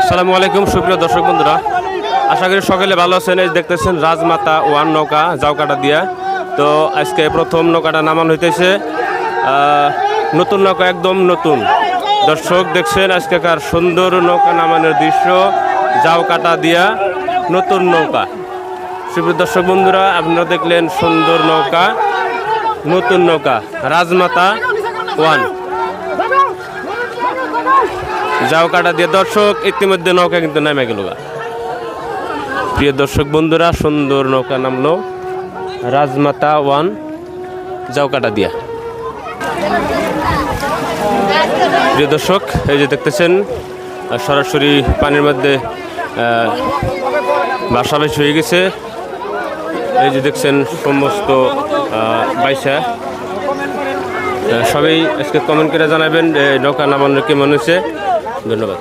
আসসালামু আলাইকুম সুপ্রিয় দর্শক বন্ধুরা, আশা করি সকলে ভালো আছেন। এই দেখতেছেন রাজমাতা ওয়ান নৌকা জাউকাটা দিয়া। তো আজকে প্রথম নৌকাটা নামানো হইতেছে, নতুন নৌকা, একদম নতুন। দর্শক দেখছেন আজকেকার সুন্দর নৌকা নামানোর দৃশ্য, জাউকাটা দিয়া নতুন নৌকা। সুপ্রিয় দর্শক বন্ধুরা, আপনারা দেখলেন সুন্দর নৌকা, নতুন নৌকা রাজমাতা ওয়ান জাউকাটা দিয়ে। দর্শক ইতিমধ্যে নৌকা কিন্তু নেমে গেল। প্রিয় দর্শক বন্ধুরা, সুন্দর নৌকা নামলো রাজমাতা ওয়ান জাউকাটা দিয়া। প্রিয় দর্শক, এই যে দেখতেছেন সরাসরি পানির মধ্যে বাসাবাসি হয়ে গেছে। এই যে দেখছেন সমস্ত বাইসা। সবাই আজকে কমেন্ট করে জানাবেন নৌকা নামানো কেমন হয়েছে। ধন্যবাদ।